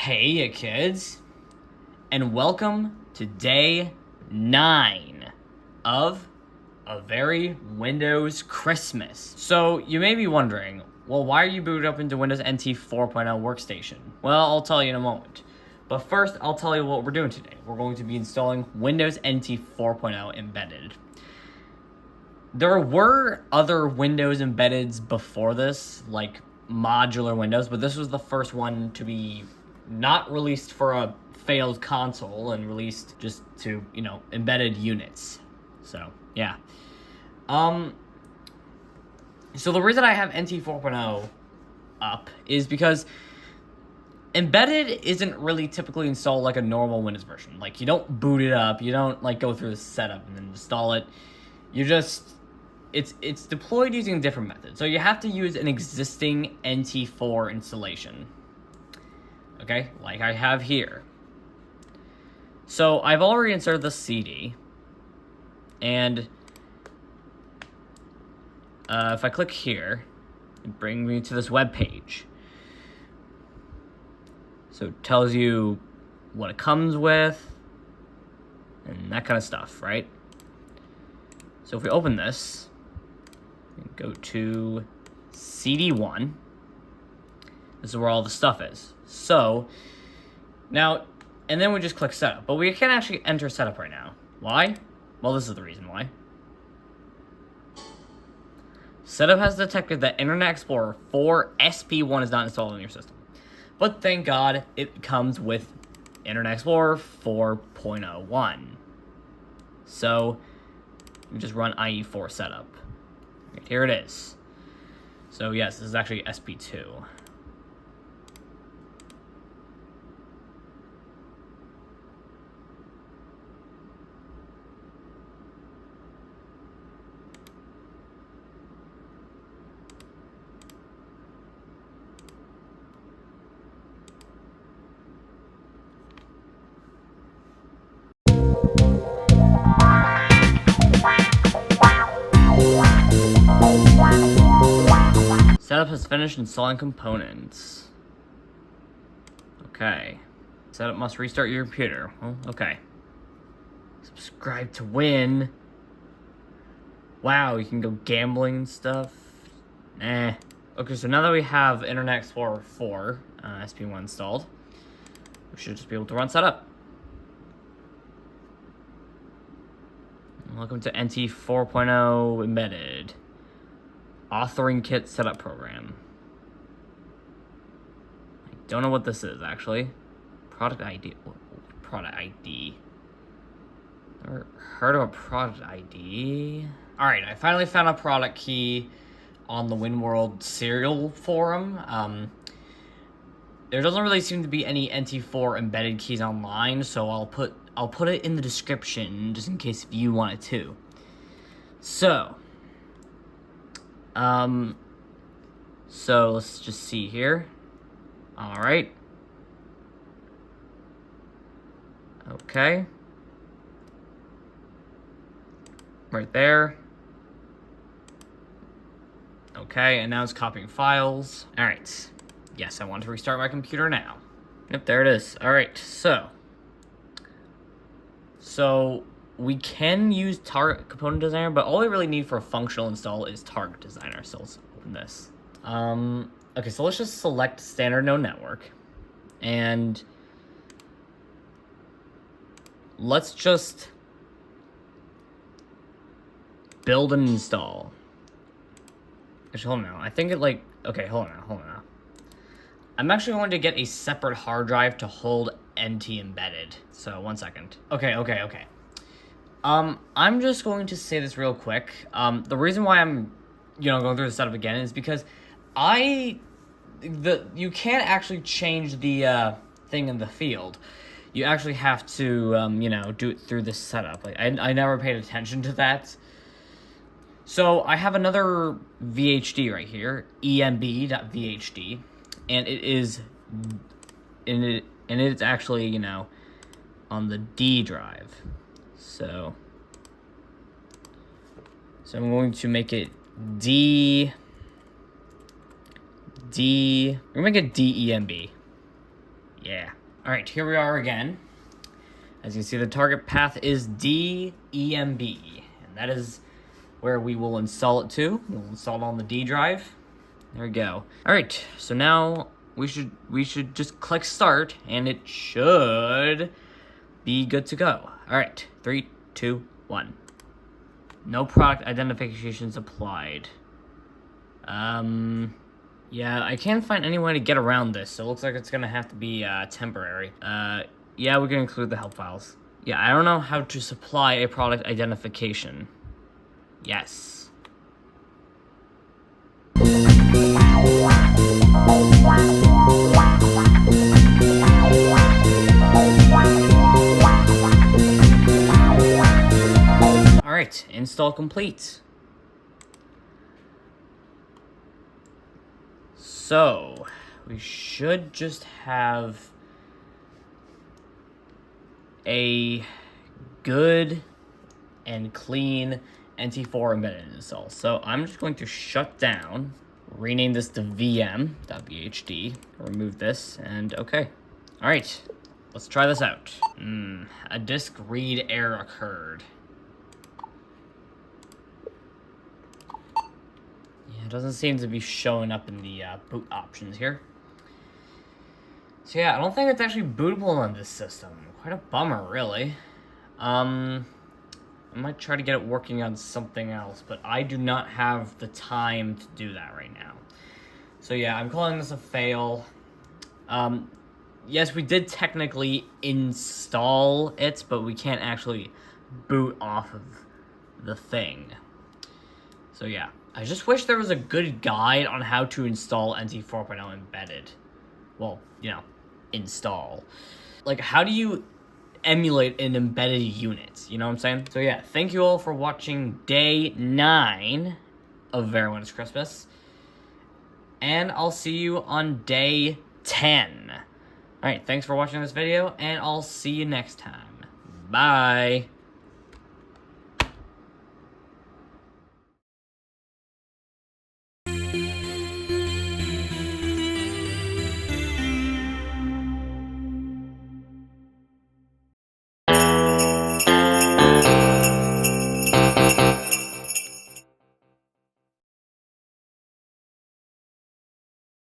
Hey, you kids, and welcome to day 9 of a very Windows Christmas. So you may be wondering, well, why are you booted up into Windows NT 4.0 workstation? Well, I'll tell you in a moment. But first, I'll tell you what we're doing today. We're going to be installing Windows NT 4.0 embedded. There were other Windows embeddeds before this, like modular Windows, but this was the first one to be not released for a failed console and released just to, embedded units. So, yeah. So the reason I have NT 4.0 up is because embedded isn't really typically installed like a normal Windows version. Like, you don't boot it up, you don't go through the setup and then install it. You just it's deployed using a different method. So you have to use an existing NT4 installation. Okay, like I have here. So I've already inserted the CD, and if I click here, it brings me to this web page. So it tells you what it comes with and that kind of stuff, right? So if we open this and go to CD1, this is where all the stuff is. So now, and then we just click setup, but we can't actually enter setup right now. Why? Well, this is the reason why. Setup has detected that Internet Explorer 4 SP1 is not installed on your system. But thank God it comes with Internet Explorer 4.01. So we just run IE4 setup. Right, here it is. So yes, this is actually SP2. Setup has finished installing components. Okay. Setup must restart your computer. Well, okay. Subscribe to win. Wow, you can go gambling and stuff. Eh. Okay, so now that we have Internet Explorer 4 SP1 installed, we should just be able to run setup. Welcome to NT 4.0 embedded. Authoring kit setup program. I don't know what this is, actually. Product ID. Product ID. Never heard of a product ID. Alright, I finally found a product key on the WinWorld serial forum. There doesn't really seem to be any NT4 embedded keys online, so I'll put it in the description just in case if you want it too. So let's just see here. All right. Okay. Right there. Okay, and now it's copying files. All right. Yes, I want to restart my computer now. Yep, there it is. All right, so we can use Target Component Designer, but all we really need for a functional install is Target Designer. So let's open this. Okay, so let's just select Standard Node Network, and let's just build and install. Actually, hold on now. I think it okay, hold on now. I'm actually going to get a separate hard drive to hold NT embedded. So 1 second. Okay. I'm just going to say this real quick. The reason why I'm, going through the setup again is because you can't actually change the thing in the field. You actually have to, do it through this setup. Like I never paid attention to that. So I have another VHD right here, emb.vhd, and it's actually, on the D drive. So I'm going to make it we're gonna make it DEMB. Yeah. All right, here we are again. As you can see, the target path is DEMB, and that is where we will install it to. We'll install it on the D drive. There we go. All right, so now we should just click start, and it should be good to go. All right, 3, 2, 1. No product identifications applied. Yeah, I can't find any way to get around this, so it looks like it's gonna have to be temporary. Yeah, we can include the help files. Yeah, I don't know how to supply a product identification. Yes. Alright, install complete. So, we should just have a good and clean NT4 embedded install. So I'm just going to shut down, rename this to vm.bhd, remove this, and okay. All right, let's try this out. A disk read error occurred. Yeah, it doesn't seem to be showing up in the boot options here. So yeah, I don't think it's actually bootable on this system. Quite a bummer, really. I might try to get it working on something else, but I do not have the time to do that right now. So yeah, I'm calling this a fail. Yes, we did technically install it, but we can't actually boot off of the thing. So yeah, I just wish there was a good guide on how to install NT 4.0 embedded. Well, you know, install. Like, how do you emulate an embedded unit? You know what I'm saying? So yeah, thank you all for watching day 9 of Very When It's Christmas. And I'll see you on day 10. Alright, thanks for watching this video, and I'll see you next time. Bye!